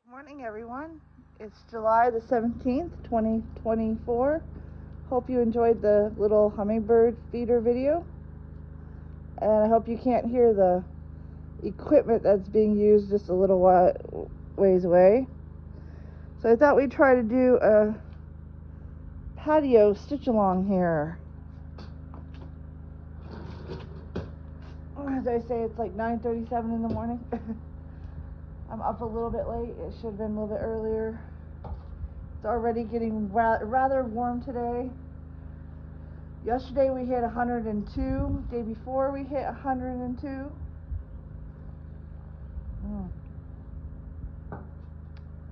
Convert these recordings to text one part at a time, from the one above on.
Morning, everyone. It's July the 17th, 2024. Hope you enjoyed the little hummingbird feeder video. And I hope you can't hear the equipment that's being used just a little ways away. So I thought we'd try to do a patio stitch along here. As I say, it's like 9:37 in the morning. I'm up a little bit late. It should have been a little bit earlier. It's already getting rather warm today. Yesterday we hit 102. Day before we hit 102.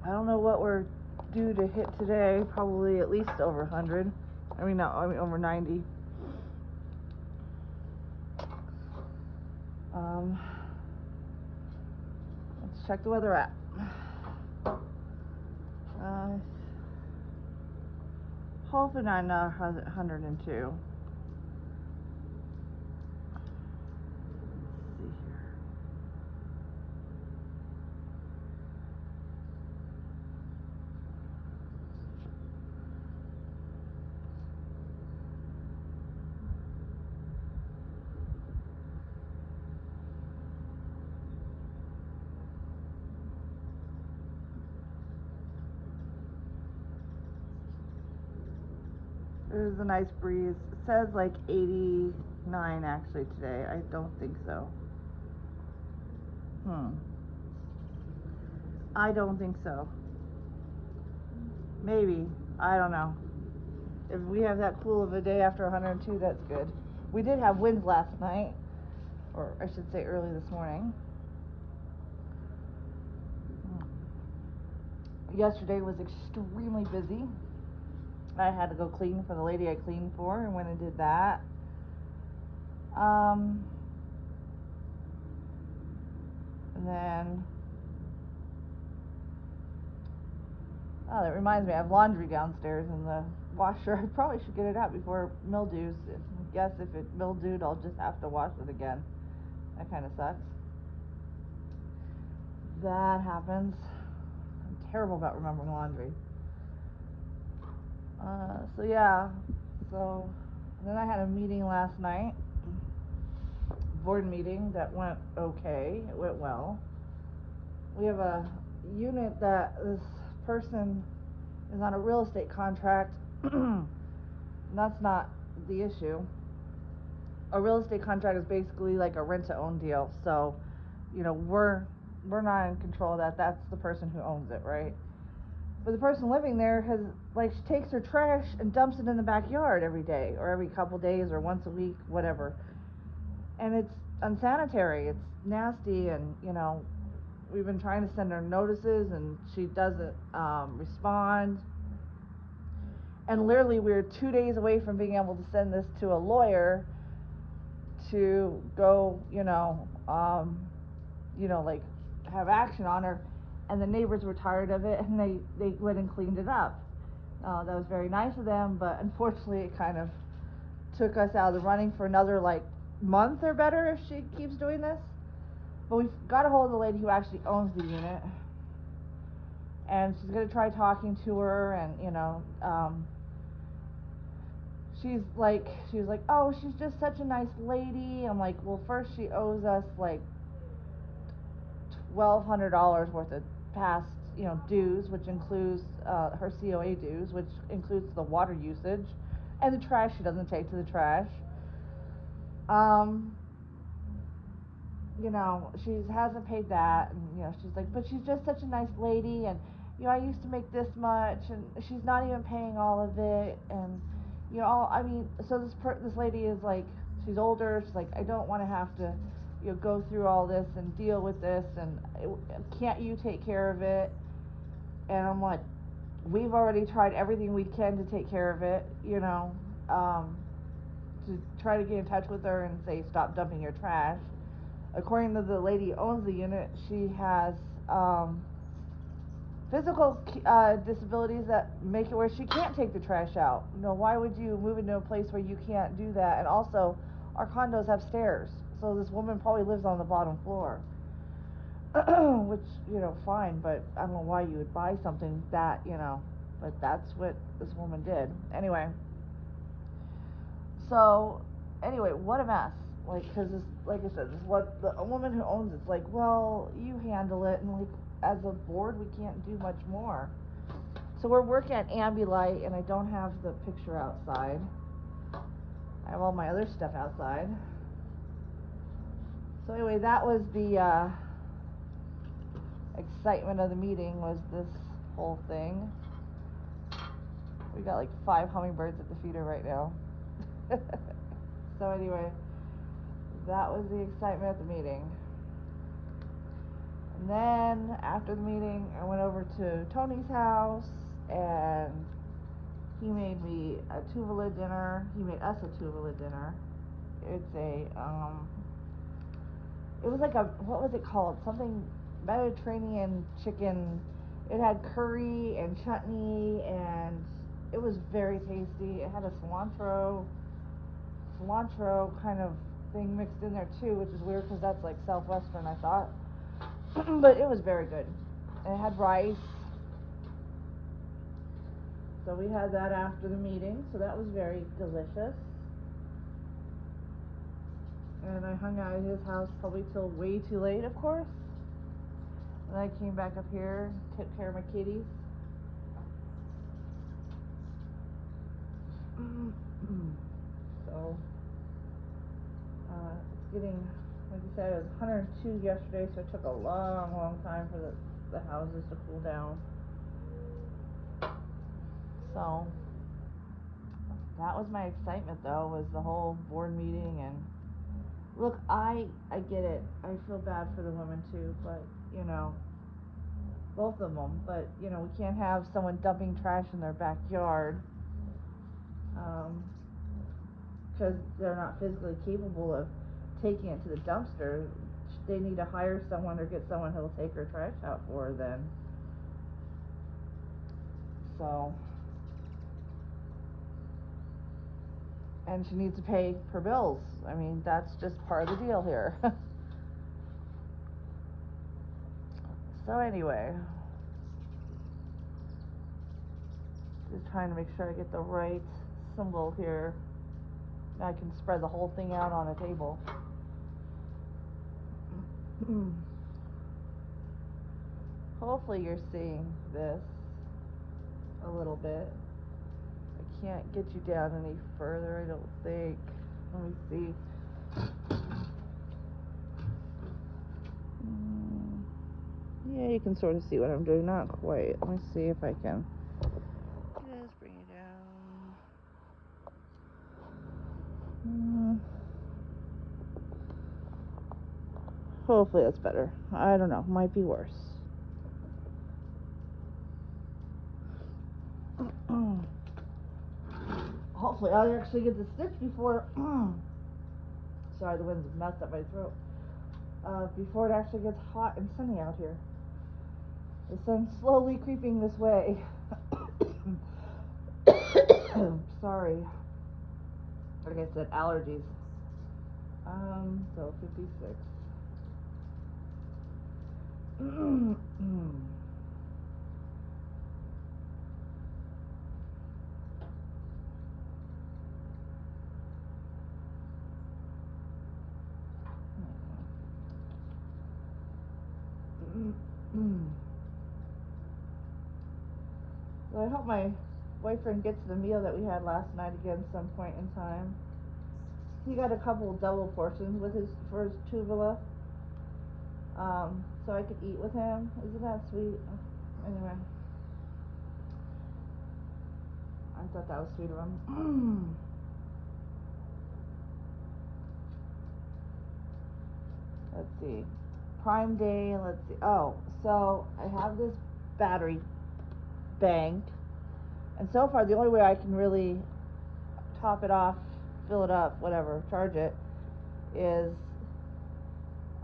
I don't know what we're due to hit today. Probably at least over 100. Over 90. Let's check the weather app. Hoping on 102. There's a nice breeze. It says like 89 actually today. I don't think so. I don't think so. Maybe. I don't know. If we have that cool of a day after 102, that's good. We did have winds last night, or I should say early this morning. Yesterday was extremely busy. I had to go clean for the lady I cleaned for, and went and did that. And then, oh, that reminds me, I have laundry downstairs in the washer. I probably should get it out before mildews. I guess if it mildewed, I'll just have to wash it again. That kind of sucks. That happens. I'm terrible about remembering laundry. So then I had a meeting last night, board meeting that went okay. It went well. We have a unit that this person is on a real estate contract. That's not the issue. A real estate contract is basically like a rent-to-own deal. So, we're not in control of that. That's the person who owns it, right? But the person living there she takes her trash and dumps it in the backyard every day, or every couple days, or once a week, whatever. And it's unsanitary. It's nasty, and we've been trying to send her notices, and she doesn't respond. And literally, we're 2 days away from being able to send this to a lawyer to go, like have action on her. And the neighbors were tired of it, and they went and cleaned it up. That was very nice of them, but unfortunately, it kind of took us out of the running for another like month or better if she keeps doing this. But we've got a hold of the lady who actually owns the unit, and she's gonna try talking to her, and she was like, oh, she's just such a nice lady. I'm like, well, first she owes us like $1,200 worth of past, dues, which includes her COA dues, which includes the water usage and the trash she doesn't take to the trash. She hasn't paid that, and she's like, but she's just such a nice lady, and I used to make this much, and she's not even paying all of it, and so this lady is like, she's older. She's like, I don't want to have to, go through all this and deal with this, and can't you take care of it? And I'm like, we've already tried everything we can to take care of it, to try to get in touch with her and say, stop dumping your trash. According to the lady who owns the unit, she has physical disabilities that make it where she can't take the trash out. Why would you move into a place where you can't do that? And also, our condos have stairs, so this woman probably lives on the bottom floor. which, fine, but I don't know why you would buy something that, but that's what this woman did. Anyway, so, anyway, what a mess. Like, because, like I said, this is what a woman who owns it's like, well, you handle it, and, like, as a board, we can't do much more. So we're working at Ambulite, and I don't have the picture outside. I have all my other stuff outside. So anyway, that was the excitement of the meeting, was this whole thing. We got like 5 hummingbirds at the feeder right now. So anyway, that was the excitement at the meeting. And then after the meeting, I went over to Tony's house, and he made me a tuvula dinner. He made us a tuvula dinner. It's it was like what was it called? Something Mediterranean chicken. It had curry and chutney, and it was very tasty. It had a cilantro kind of thing mixed in there too, which is weird because that's like Southwestern, I thought. But it was very good. And it had rice. So we had that after the meeting, so that was very delicious. And I hung out at his house probably till way too late, of course. And I came back up here, took care of my kitties. So, it's getting, like you said, it was 102 yesterday, so it took a long time for the houses to cool down. So, that was my excitement, though, was the whole board meeting. And look, I get it. I feel bad for the women too, but both of them. But we can't have someone dumping trash in their backyard, because they're not physically capable of taking it to the dumpster. They need to hire someone or get someone who'll take her trash out for her then. So, and she needs to pay her bills. I mean, that's just part of the deal here. So anyway, just trying to make sure I get the right symbol here. Now I can spread the whole thing out on a table. Hopefully you're seeing this a little bit. I can't get you down any further, I don't think. Let me see. Yeah, you can sort of see what I'm doing. Not quite. Let me see if I can just bring it down. Hopefully that's better. I don't know. Might be worse. Hopefully I'll actually get the stitch before sorry, the wind's messed up my throat. Before it actually gets hot and sunny out here. The sun's slowly creeping this way. Sorry. Like I said, allergies. So 56. So I hope my boyfriend gets the meal that we had last night again some point in time. He got a couple double portions for his tuvula. So I could eat with him. Isn't that sweet? Anyway, I thought that was sweet of him. Let's see. Prime Day, let's see. Oh, so I have this battery bank, and so far the only way I can really top it off, fill it up, whatever, charge it, is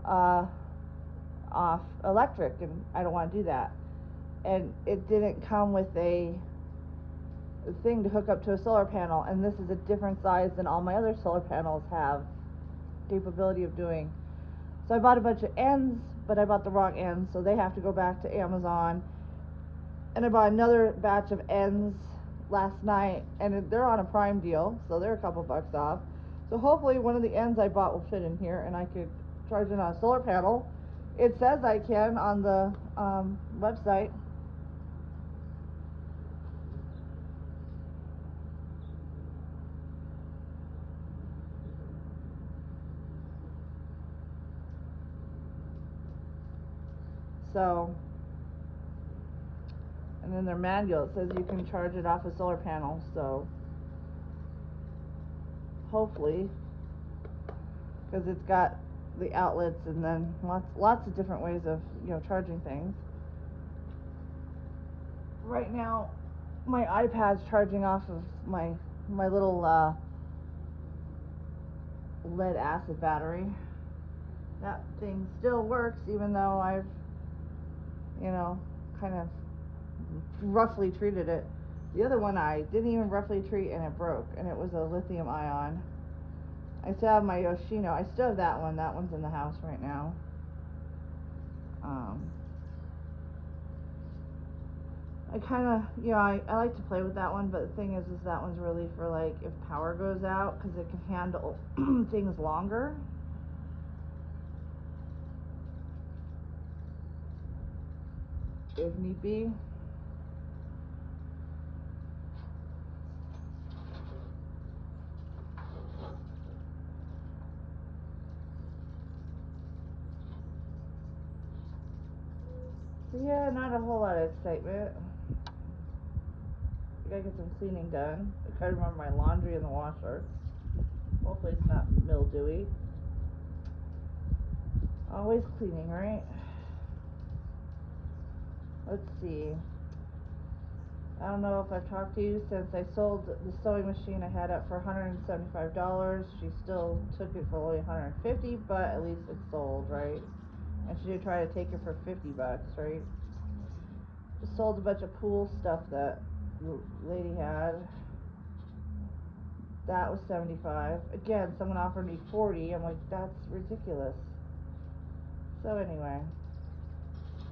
off electric, and I don't want to do that. And it didn't come with a thing to hook up to a solar panel, and this is a different size than all my other solar panels have capability of doing. So I bought a bunch of ends but I bought the wrong ends, so they have to go back to Amazon. And I bought another batch of ends last night, and they're on a Prime deal, so they're a couple bucks off. So hopefully one of the ends I bought will fit in here, and I could charge it on a solar panel. It says I can on the website. So, and in their manual it says you can charge it off a solar panel. So hopefully, because it's got the outlets and then lots of different ways of charging things. Right now, my iPad's charging off of my little lead acid battery. That thing still works even though I've kind of roughly treated it. The other one I didn't even roughly treat and it broke, and it was a lithium ion. I still have my Yoshino. I still have that one. That one's in the house right now. I kind of, I like to play with that one, but the thing is that one's really for like if power goes out, because it can handle things longer. If need be. So yeah, not a whole lot of excitement. I gotta get some cleaning done. I gotta remember my laundry in the washer. Hopefully it's not mildewy. Always cleaning, right? Let's see. I don't know if I've talked to you since I sold the sewing machine I had up for $175. She still took it for only $150, but at least it's sold, right? And she did try to take it for $50, right? Just sold a bunch of pool stuff that the lady had. That was $75. Again, someone offered me $40. I'm like, that's ridiculous. So anyway,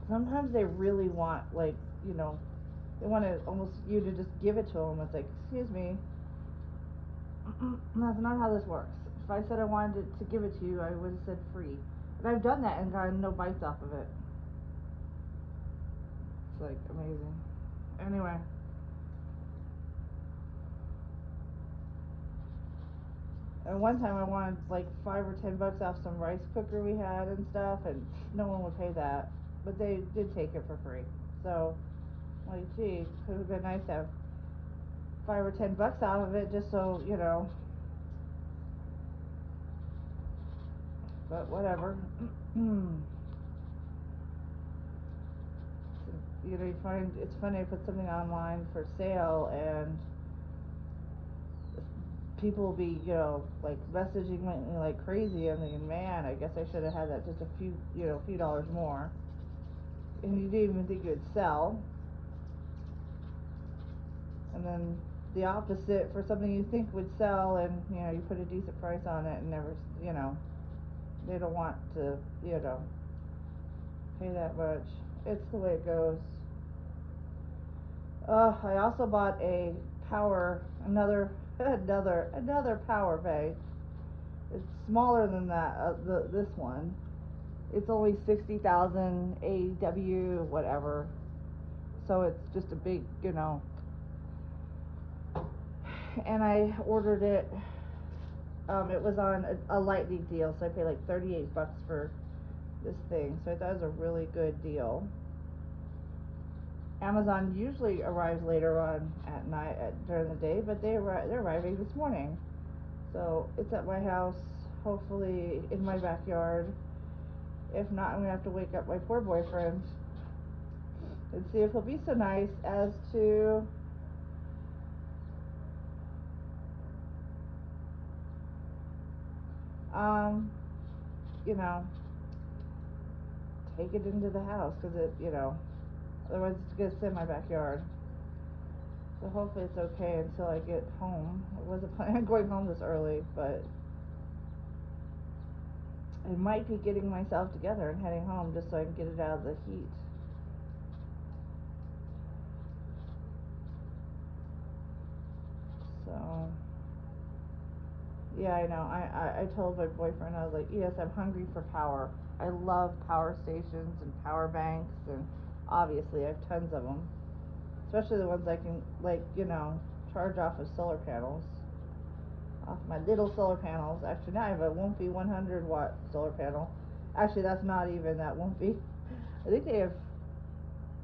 sometimes they really want, like, they want to almost you to just give it to them. It's like, excuse me, that's not how this works. If I said I wanted to give it to you, I would have said free. And I've done that and gotten no bites off of it. It's like amazing. Anyway. And one time I wanted like $5 or $10 off some rice cooker we had and stuff, and no one would pay that. But they did take it for free. So, like, gee, it would have been nice to have $5 or $10 out of it, just so, But whatever. You find it's funny. I put something online for sale, and people will be, like messaging me like crazy. I'm thinking, man, I guess I should have had that just a few dollars more. And you didn't even think it would sell. And then the opposite for something you think would sell, and you put a decent price on it, and never, they don't want to, pay that much. It's the way it goes. I also bought a another another power bank. It's smaller than that. This one. It's only 60,000 AW, whatever. So it's just a big, And I ordered it. It was on a lightning deal, so I paid like $38 for this thing. So I thought it was a really good deal. Amazon usually arrives later on at night, during the day, but they're arriving this morning. So it's at my house, hopefully in my backyard. If not, I'm gonna have to wake up my poor boyfriend and see if he'll be so nice as to um, you know, take it into the house, because otherwise it's gonna sit in my backyard. So hopefully it's okay until I get home. I wasn't planning on going home this early, but I might be getting myself together and heading home just so I can get it out of the heat. So, yeah, I know. I told my boyfriend, I was like, yes, I'm hungry for power. I love power stations and power banks, and obviously I have tons of them, especially the ones I can, like, charge off of solar panels. Off my little solar panels. Actually, now I have a Wonfy 100-watt solar panel. Actually, that's not even, that won't be. I think they have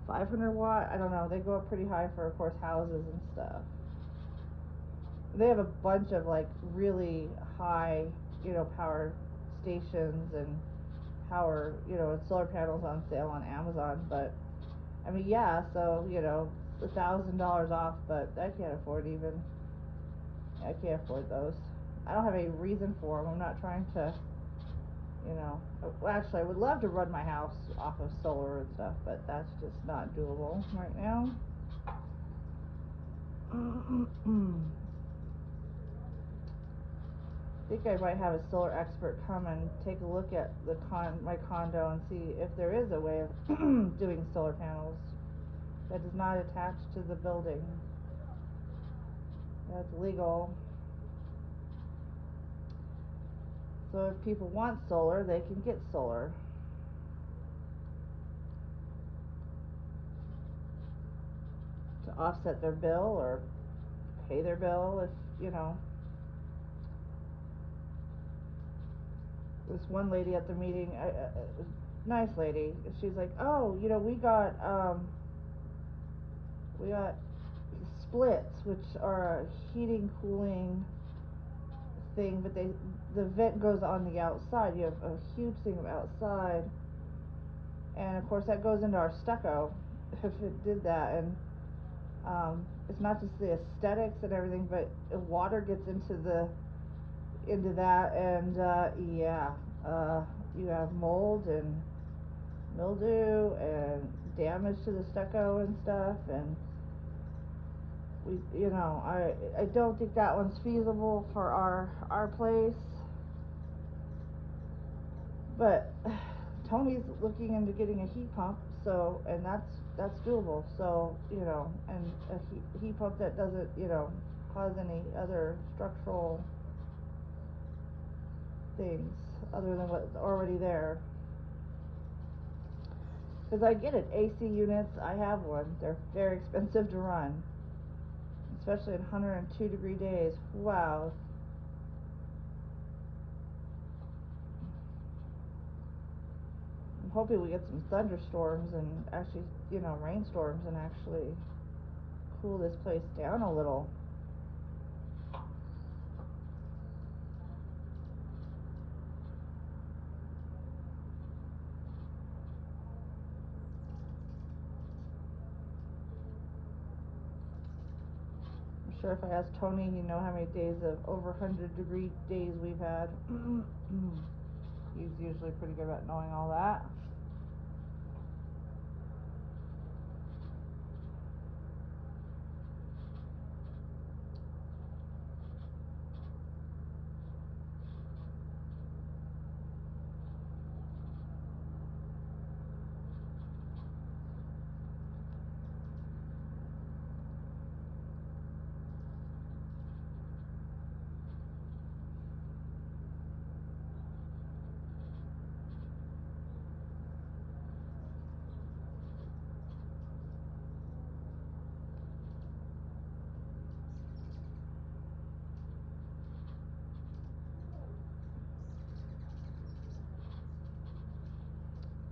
500 watt. I don't know. They go up pretty high for, of course, houses and stuff. They have a bunch of like really high, power stations and power, solar panels on sale on Amazon. But I mean, yeah. So $1,000 off, but I can't afford even. I can't afford those. I don't have any reason for them. I'm not trying to, Well, actually, I would love to run my house off of solar and stuff, but that's just not doable right now. I think I might have a solar expert come and take a look at my condo and see if there is a way of doing solar panels that is not attached to the building. That's legal. So if people want solar, they can get solar to offset their bill or pay their bill if, you know. This one lady at the meeting, nice lady, she's like, oh, we got splits, which are a heating, cooling thing, but the vent goes on the outside. You have a huge thing of outside, and of course that goes into our stucco if it did that. And it's not just the aesthetics and everything, but water gets into that, and yeah, uh, you have mold and mildew and damage to the stucco and stuff. And I don't think that one's feasible for our place. But Tony's looking into getting a heat pump, so, and that's doable. So, and a heat pump that doesn't, cause any other structural things other than what's already there. Because I get it, AC units, I have one. They're very expensive to run, especially in 102-degree days. Wow. I'm hoping we get some thunderstorms and actually, rainstorms, and actually cool this place down a little. I'm sure if I asked Tony, he'd know how many days of over 100-degree days we've had. He's usually pretty good about knowing all that.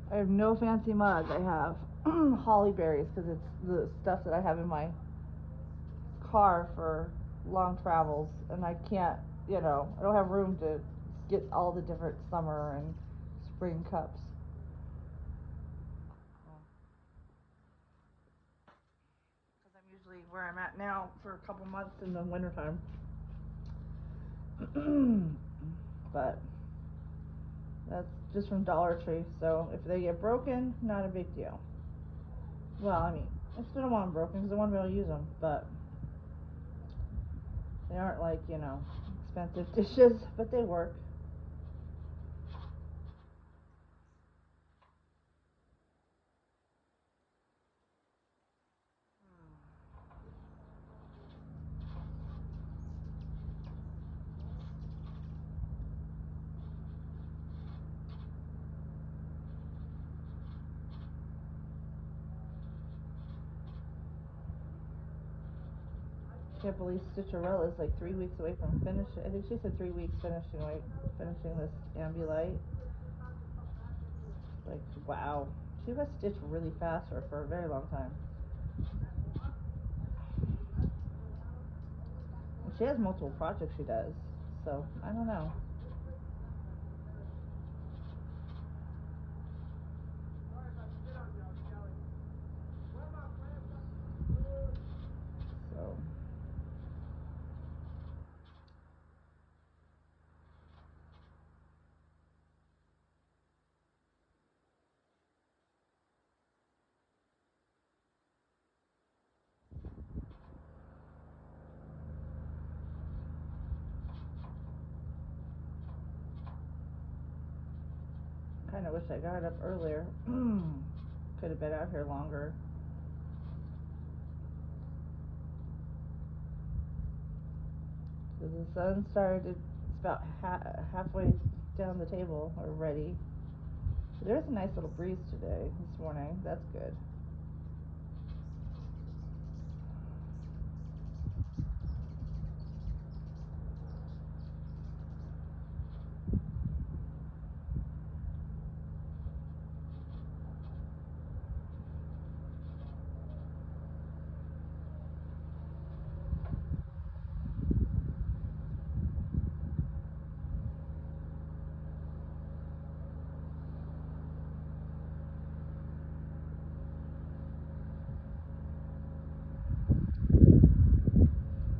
I have no fancy mugs. I have holly berries because it's the stuff that I have in my car for long travels, and I can't, I don't have room to get all the different summer and spring cups. Because I'm usually where I'm at now for a couple months in the wintertime. But that's just from Dollar Tree, so if they get broken, not a big deal. Well, I mean, I still don't want them broken because I want to be able to use them, but they aren't like, expensive dishes, but they work. can't believe Stitcherella is like 3 weeks away from finishing. I think she said 3 weeks finishing this Ambulite. Like, wow. She was stitched really fast for a very long time. And she has multiple projects she does, so I don't know. So kind of wish I got up earlier. Could have been out here longer. So the sun started, it's about halfway down the table already. There's a nice little breeze today, this morning. That's good.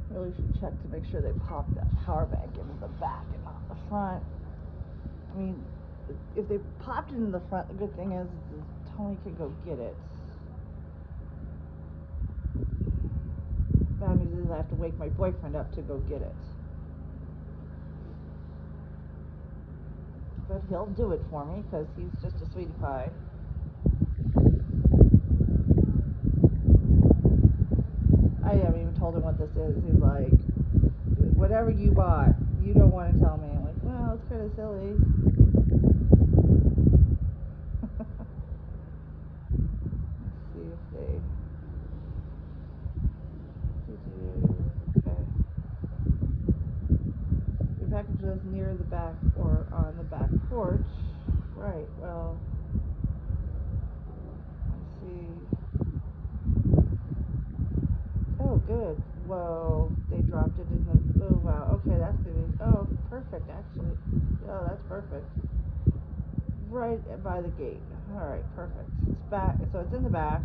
Really should check to make sure they pop that power bank into the back and not the front. I mean, if they popped it in the front, the good thing is Tony could go get it. Bad news is I have to wake my boyfriend up to go get it. But he'll do it for me because he's just a sweetie pie. I haven't even told him what this is. He's like, whatever you bought, you don't want to tell me. I'm like, well, it's kind of silly. Let's see if they... Okay. Your package was near the back or on the back porch. Right, well, let's see. Oh, good. Whoa, they dropped it in the... Oh, wow. Okay, that's gonna be... Oh, perfect, actually. Oh, that's perfect. Right by the gate. Alright, perfect. It's back, so it's in the back.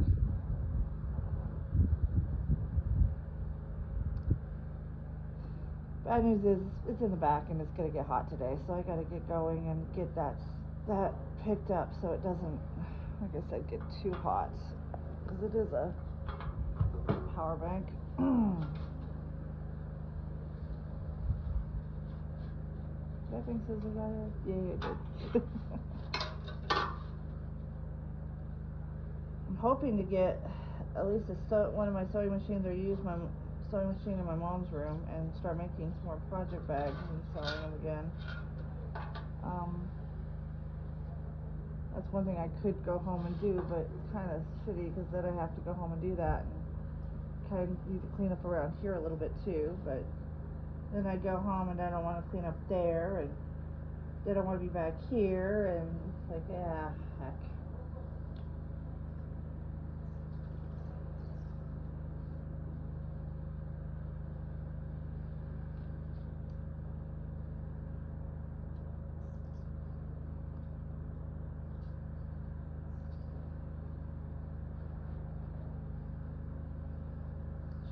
Bad news is it's in the back and it's gonna get hot today, so I gotta get going and get that picked up so it doesn't, like I said, get too hot. Because it is a power bank. That thing says I got it. Yeah, it did. I'm hoping to get at least one of my sewing machines, or use my sewing machine in my mom's room and start making some more project bags and selling them again. That's one thing I could go home and do, but it's kind of shitty because then I have to go home and do that, and kind of need to clean up around here a little bit too. But then I go home and I don't want to clean up there, and then I want to be back here, and it's like, yeah, heck.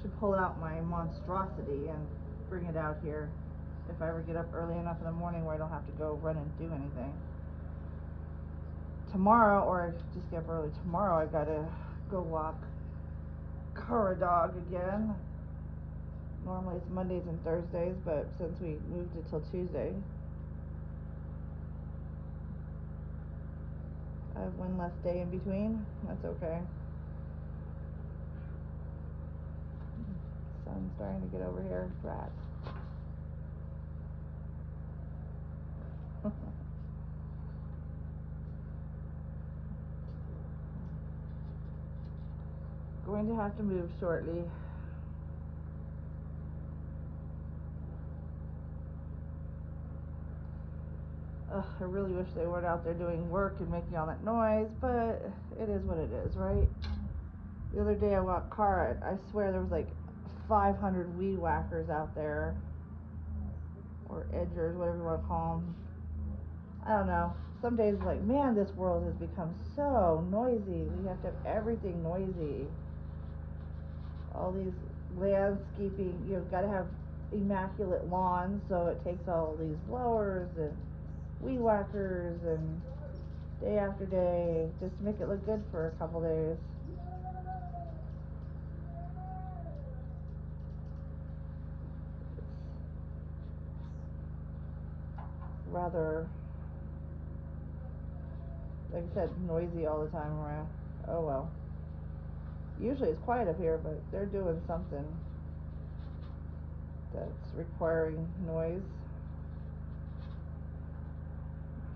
Should pull out my monstrosity and bring it out here if I ever get up early enough in the morning where I don't have to go run and do anything. Tomorrow, or just get up early tomorrow, I gotta go walk Cora dog again. Normally it's Mondays and Thursdays, but since we moved it till Tuesday, I have one less day in between. That's okay. Sun's starting to get over here. Rats. Going to have to move shortly. ugh, I really wish they weren't out there doing work and making all that noise, but it is what it is, right? The other day I walked car, I swear there was like 500 weed whackers out there, or edgers, whatever you want to call them. I don't know. Some days it's like, man, this world has become so noisy. We have to have everything noisy. All these landscaping, you've got to have immaculate lawns, so it takes all these blowers and weed whackers and day after day just to make it look good for a couple days. It's rather, like I said, noisy all the time around. Oh well. Usually it's quiet up here, but they're doing something that's requiring noise.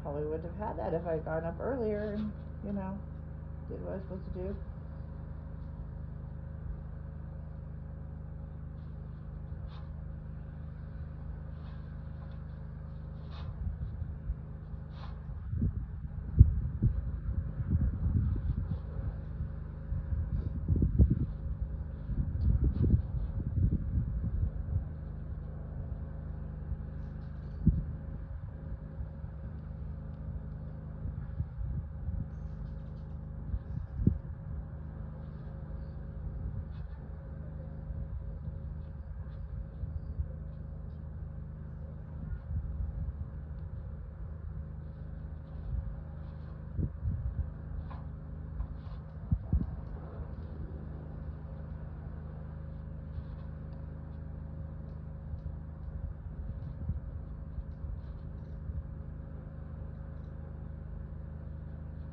Probably wouldn't have had that if I'd gotten up earlier and, you know, did what I was supposed to do.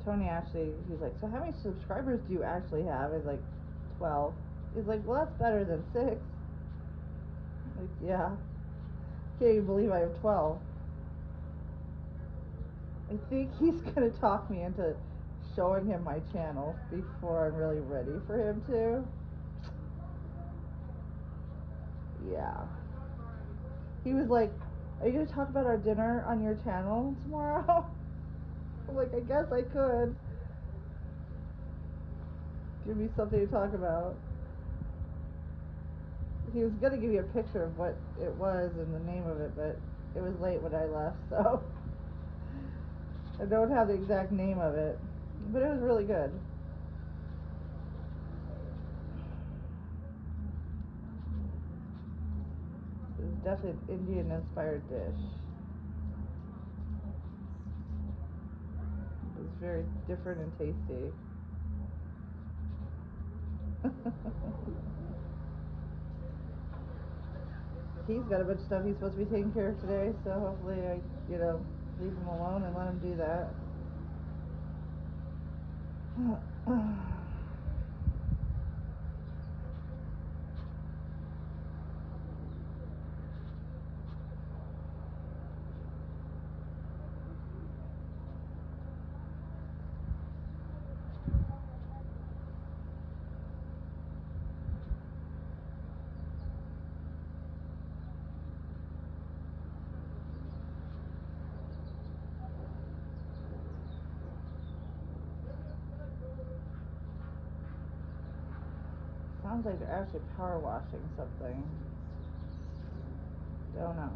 Tony actually, he's like, so how many subscribers do you actually have? I was like, 12. He's like, well, that's better than 6. Like, yeah. Can't even believe I have 12. I think he's gonna talk me into showing him my channel before I'm really ready for him to. Yeah. He was like, are you gonna talk about our dinner on your channel tomorrow? I'm like, I guess I could. Give me something to talk about. He was gonna give you a picture of what it was and the name of it, but it was late when I left, so I don't have the exact name of it. But it was really good. It was definitely an Indian inspired dish. It was very different and tasty. He's got a bunch of stuff he's supposed to be taking care of today, so hopefully I, leave him alone and let him do that. Sounds like they're actually power washing something. Don't know.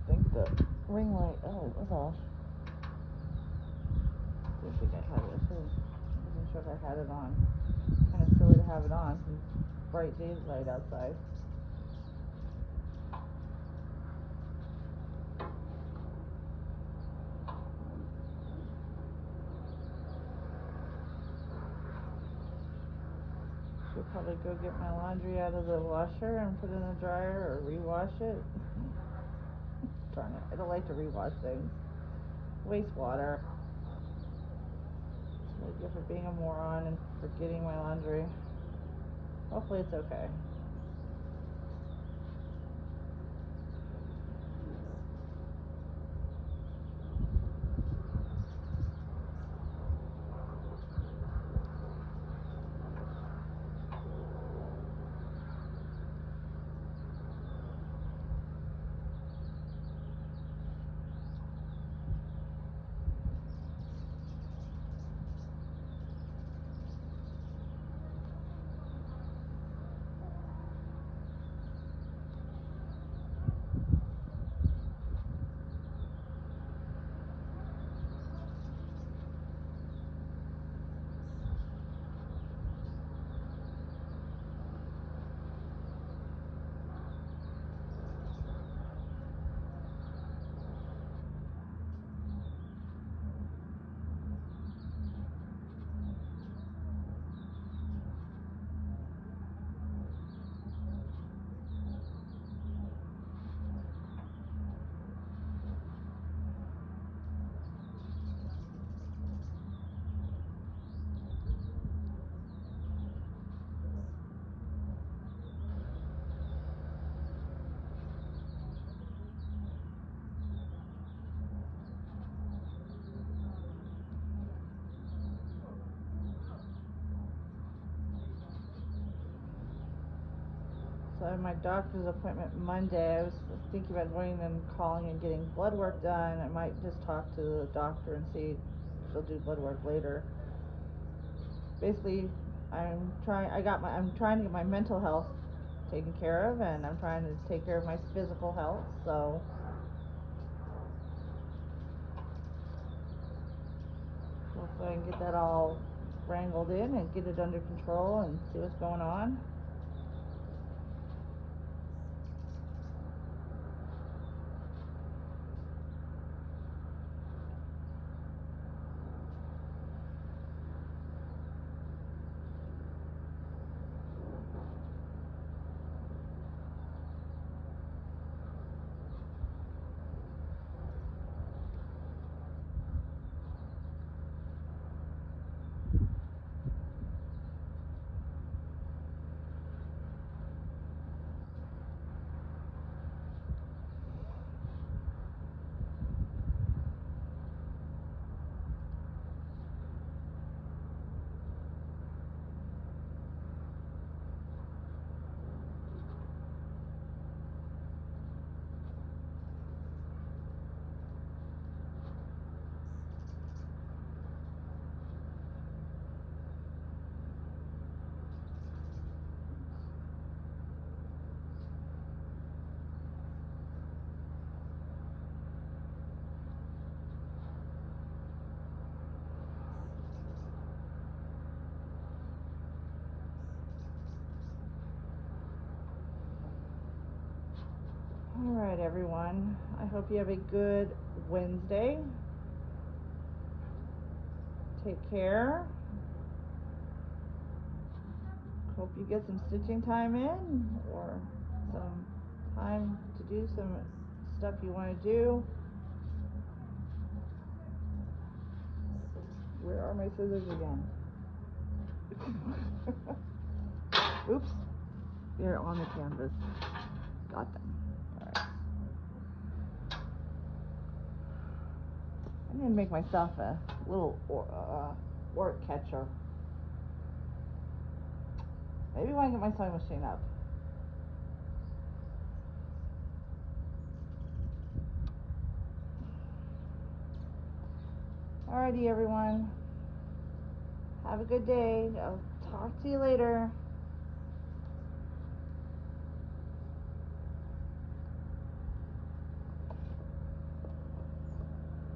don't think the ring light, oh, it was off. Didn't think I had it. I wasn't sure if I had it on. Kind of silly to have it on since bright daylight outside. Should probably go get my laundry out of the washer and put it in the dryer or rewash it. Darn it, I don't like to rewash things. Waste water. It's really good for being a moron and forgetting my laundry. Hopefully it's okay. So I have my doctor's appointment Monday. I was thinking about going and calling and getting blood work done. I might just talk to the doctor and see if she'll do blood work later. Basically, I'm trying to get my mental health taken care of, and I'm trying to take care of my physical health, so hopefully I can get that all wrangled in and get it under control and see what's going on. Alright everyone, I hope you have a good Wednesday. Take care. Hope you get some stitching time in, or some time to do some stuff you want to do. Where are my scissors again? Oops. They're on the canvas. Got them. Alright. I need to make myself a little wart catcher. Maybe when I get my sewing machine up. Alrighty everyone. Have a good day. I'll talk to you later.